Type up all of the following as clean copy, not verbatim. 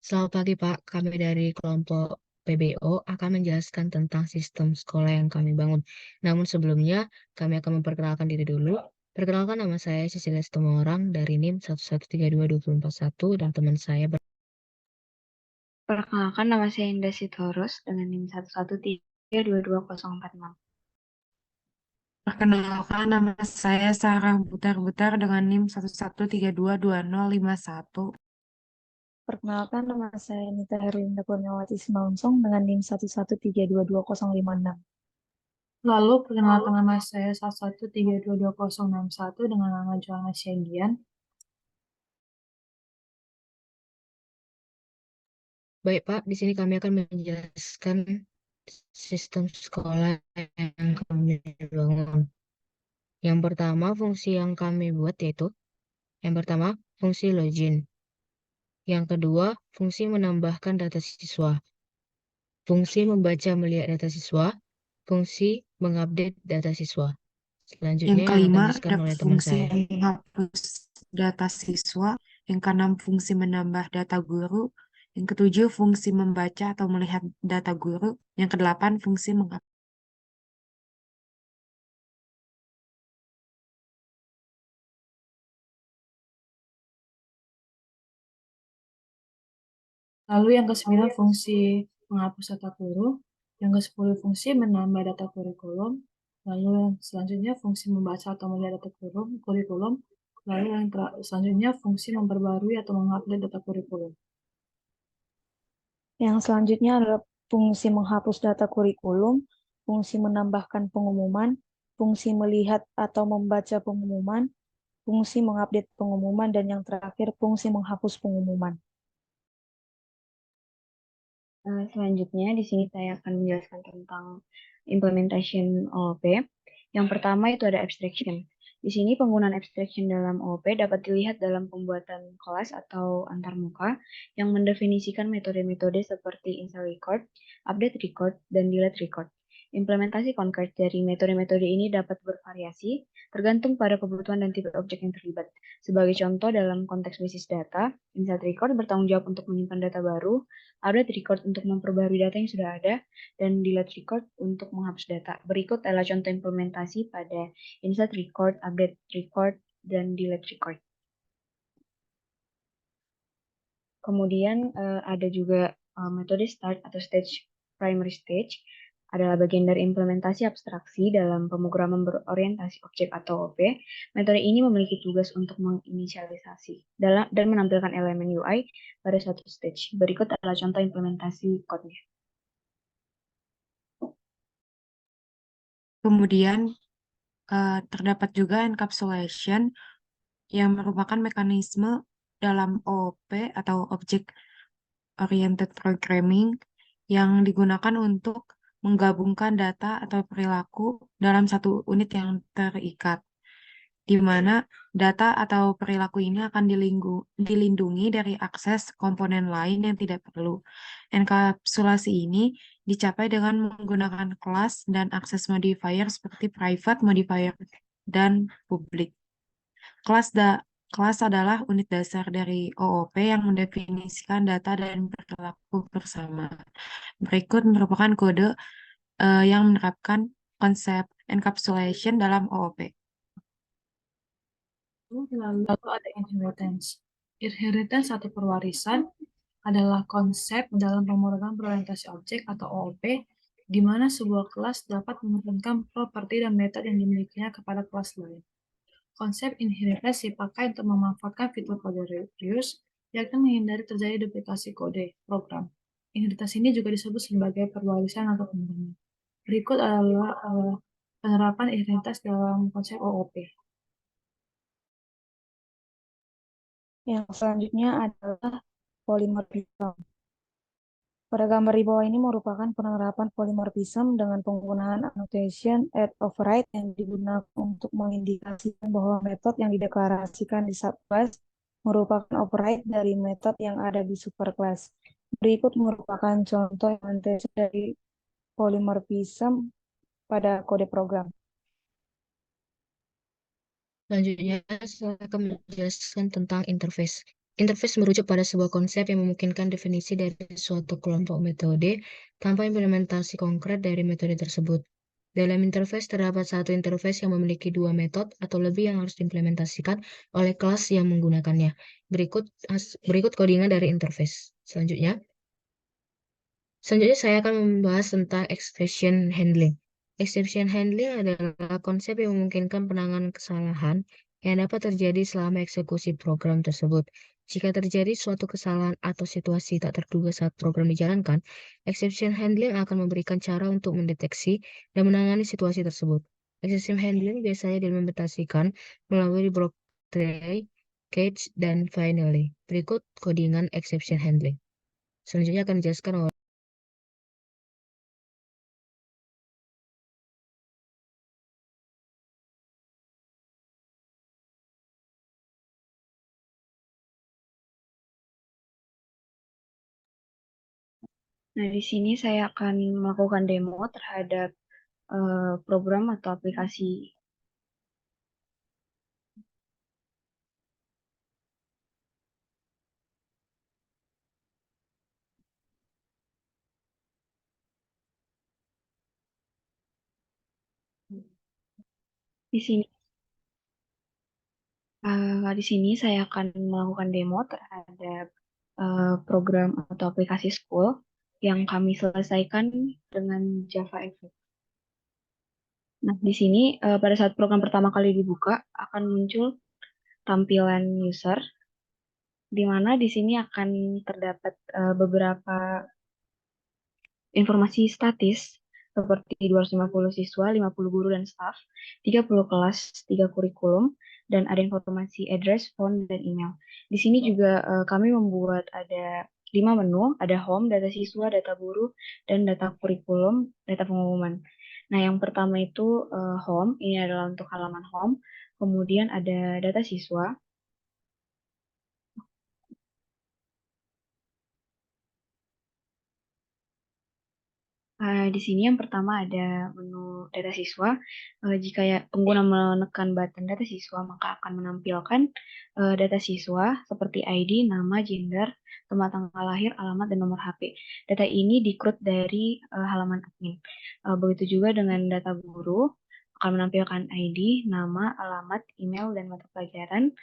Selamat pagi, Pak. Kami dari kelompok PBO akan menjelaskan tentang sistem sekolah yang kami bangun. Namun sebelumnya, kami akan memperkenalkan diri dulu. Perkenalkan, nama saya Cecilia Situmorang dari NIM 1132241 dan teman saya Perkenalkan, nama saya Indah Sitorus dengan NIM 113222046. Perkenalkan, nama saya Sarah Butar-Butar dengan NIM 113222051. Perkenalkan, nama saya Nita Herlinda Kurniawati Simaluntung dengan NIM 113222056. Lalu, perkenalkan, nama saya 113226061 dengan nama Joanna Syagian. Baik, Pak. Di sini kami akan menjelaskan sistem sekolah yang kami bangun. Yang pertama, fungsi yang kami buat yaitu yang pertama, fungsi login. Yang kedua, fungsi menambahkan data siswa. Fungsi membaca melihat data siswa. Fungsi mengupdate data siswa. Yang Selanjutnya yang akan kelima, dijelaskan ada oleh teman fungsi saya. menghapus data siswa. Yang keenam, fungsi menambah data guru. Yang ketujuh, fungsi membaca atau melihat data guru. Yang kedelapan, fungsi menghapus. Lalu yang ke-9 fungsi menghapus data guru. Yang ke-10 fungsi menambah data kurikulum. Lalu yang selanjutnya fungsi membaca atau melihat data kurikulum. Lalu yang selanjutnya fungsi memperbarui atau mengupdate data kurikulum. Yang selanjutnya adalah fungsi menghapus data kurikulum, fungsi menambahkan pengumuman, fungsi melihat atau membaca pengumuman, fungsi mengupdate pengumuman, dan yang terakhir fungsi menghapus pengumuman. Selanjutnya, di sini saya akan menjelaskan tentang implementation OOP. Yang pertama itu ada abstraction. Di sini penggunaan abstraction dalam OOP dapat dilihat dalam pembuatan kelas atau antarmuka yang mendefinisikan metode-metode seperti install record, update record, dan delete record. Implementasi concrete dari metode-metode ini dapat bervariasi tergantung pada kebutuhan dan tipe objek yang terlibat. Sebagai contoh, dalam konteks basis data, insert record bertanggung jawab untuk menyimpan data baru, update record untuk memperbarui data yang sudah ada, dan delete record untuk menghapus data. Berikut adalah contoh implementasi pada insert record, update record, dan delete record. Kemudian ada juga metode start atau stage primary stage adalah bagian dari implementasi abstraksi dalam pemrograman berorientasi objek atau OP. Metode ini memiliki tugas untuk menginisialisasi dan menampilkan elemen UI pada suatu stage. Berikut adalah contoh implementasi code-nya. Kemudian terdapat juga encapsulation yang merupakan mekanisme dalam OOP atau Object Oriented Programming yang digunakan untuk menggabungkan data atau perilaku dalam satu unit yang terikat, di mana data atau perilaku ini akan dilindungi dari akses komponen lain yang tidak perlu. Enkapsulasi ini dicapai dengan menggunakan kelas dan akses modifier seperti private modifier dan public. Kelas adalah unit dasar dari OOP yang mendefinisikan data dan perilaku bersama. Berikut merupakan kode yang menerapkan konsep encapsulation dalam OOP. Lalu ada inheritance. Inheritance atau pewarisan adalah konsep dalam pemrograman berorientasi objek atau OOP, di mana sebuah kelas dapat menurunkan properti dan metode yang dimilikinya kepada kelas lain. Konsep inheritance dipakai untuk memanfaatkan fitur kode reuse, yakni menghindari terjadi duplikasi kode program. Inheritance ini juga disebut sebagai perwarisan atau pengurangan. Berikut adalah penerapan inheritance dalam konsep OOP. Yang selanjutnya adalah polymorphism. Pada gambar di bawah ini merupakan penerapan polymorphism dengan penggunaan annotation add override yang digunakan untuk mengindikasikan bahwa metode yang dideklarasikan di subclass merupakan override dari metode yang ada di superclass. Berikut merupakan contoh implementasi dari polymorphism pada kode program. Selanjutnya, saya akan menjelaskan tentang interface. Interface merujuk pada sebuah konsep yang memungkinkan definisi dari suatu kelompok metode tanpa implementasi konkret dari metode tersebut. Dalam interface terdapat satu interface yang memiliki dua metode atau lebih yang harus diimplementasikan oleh kelas yang menggunakannya. Berikut codingan dari interface. Selanjutnya saya akan membahas tentang exception handling. Exception handling adalah konsep yang memungkinkan penanganan kesalahan yang dapat terjadi selama eksekusi program tersebut. Jika terjadi suatu kesalahan atau situasi tak terduga saat program dijalankan, exception handling akan memberikan cara untuk mendeteksi dan menangani situasi tersebut. Exception handling biasanya diimplementasikan melalui block tray, cage, dan finally. Berikut codingan exception handling. Selanjutnya akan dijelaskan oleh Nah, di sini saya akan melakukan demo terhadap program atau aplikasi. Di sini saya akan melakukan demo terhadap program atau aplikasi school yang kami selesaikan dengan JavaFX. Nah, di sini pada saat program pertama kali dibuka akan muncul tampilan user, di mana di sini akan terdapat beberapa informasi statis seperti 250 siswa, 50 guru dan staf, 30 kelas, 3 kurikulum, dan ada informasi address, phone, dan email. Di sini juga kami membuat ada 5 menu, ada home, data siswa, data guru, dan data kurikulum, data pengumuman. Nah, yang pertama itu home, ini adalah untuk halaman home. Kemudian ada data siswa, di sini yang pertama ada menu data siswa. Jika pengguna menekan button data siswa, maka akan menampilkan data siswa seperti ID, nama, gender, tempat tanggal lahir, alamat, dan nomor HP. Data ini dikrut dari halaman admin. Begitu juga dengan data guru, akan menampilkan ID, nama, alamat, email, dan mata pelajaran.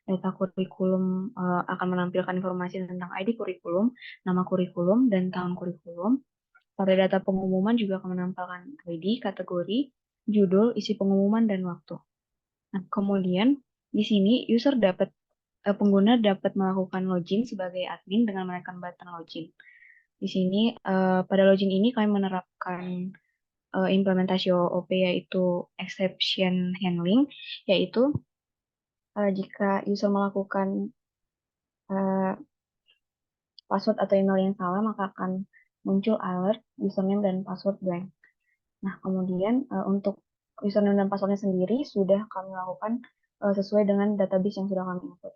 Data kurikulum akan menampilkan informasi tentang ID kurikulum, nama kurikulum, dan tahun kurikulum. Pada data pengumuman juga akan menampilkan ID, kategori, judul, isi pengumuman, dan waktu. Nah, kemudian di sini pengguna dapat melakukan login sebagai admin dengan menekan button login. Di sini pada login ini kami menerapkan implementasi OOP yaitu exception handling, yaitu jika user melakukan password atau email yang salah, maka akan muncul alert username dan password blank. Nah, kemudian untuk username dan passwordnya sendiri sudah kami lakukan sesuai dengan database yang sudah kami input.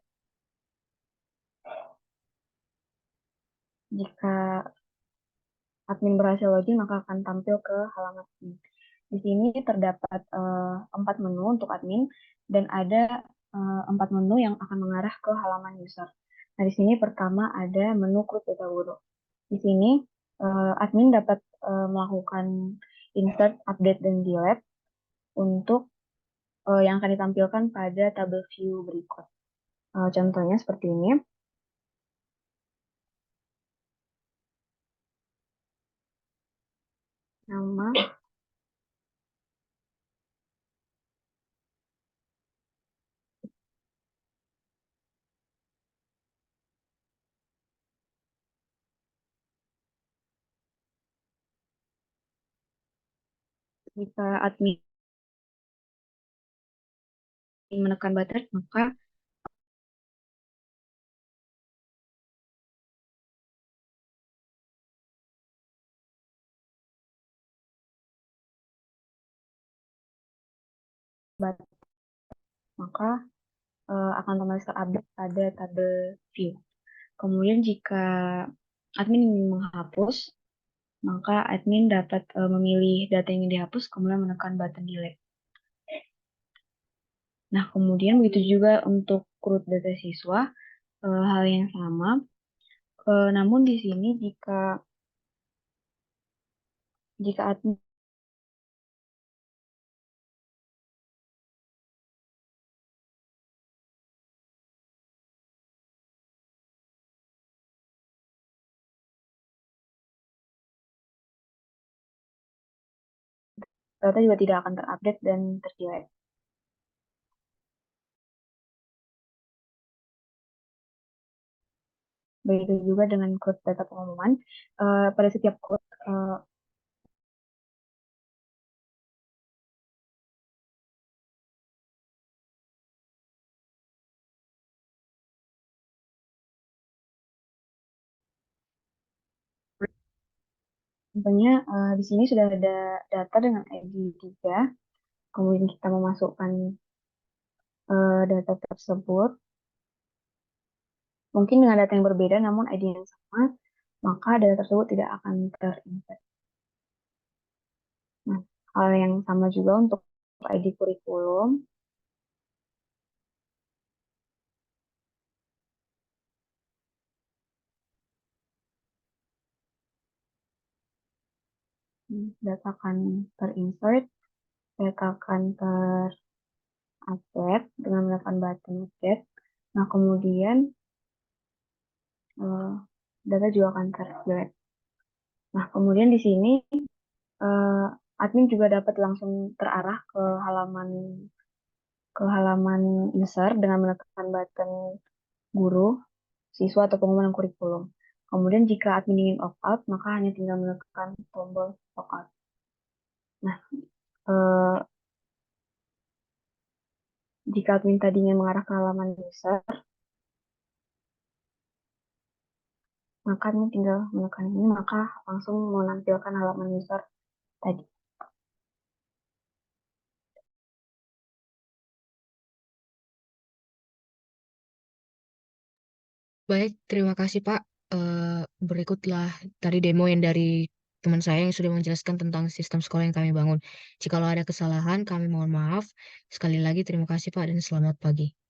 Jika admin berhasil login, maka akan tampil ke halaman admin. Di sini terdapat 4 menu untuk admin dan ada 4 menu yang akan mengarah ke halaman user. Nah, di sini pertama ada menu create data guru. Di sini admin dapat melakukan insert, update, dan delete untuk yang akan ditampilkan pada tabel view berikut. Contohnya seperti ini. Nama, jika admin menekan button, maka akan otomatis terupdate pada tabel view. Kemudian jika admin ingin menghapus, maka admin dapat memilih data yang ingin dihapus, kemudian menekan button delete. Nah, kemudian begitu juga untuk create data siswa, hal yang sama. Namun di sini jika admin data juga tidak akan terupdate dan terdelete. Begitu juga dengan code data pengumuman. Pada setiap code contohnya di sini sudah ada data dengan ID 3, kemudian kita memasukkan data tersebut, mungkin dengan data yang berbeda namun ID yang sama, maka data tersebut tidak akan terinfect. Nah, hal yang sama juga untuk ID kurikulum. Data akan terinsert, data akan terupdate dengan menekan button update. Nah, kemudian data juga akan terdelete. Nah, kemudian di sini admin juga dapat langsung terarah ke halaman user dengan menekan button guru, siswa, atau pengumuman kurikulum. Kemudian jika admin ingin opt out, maka hanya tinggal menekan tombol logout. Nah, jika admin tadinya mengarah ke halaman user, maka admin tinggal menekan ini, maka langsung menampilkan halaman user tadi. Baik, terima kasih Pak. Berikutlah tadi demo yang dari teman saya yang sudah menjelaskan tentang sistem sekolah yang kami bangun. Jikalau ada kesalahan, kami mohon maaf. Sekali lagi terima kasih Pak dan selamat pagi.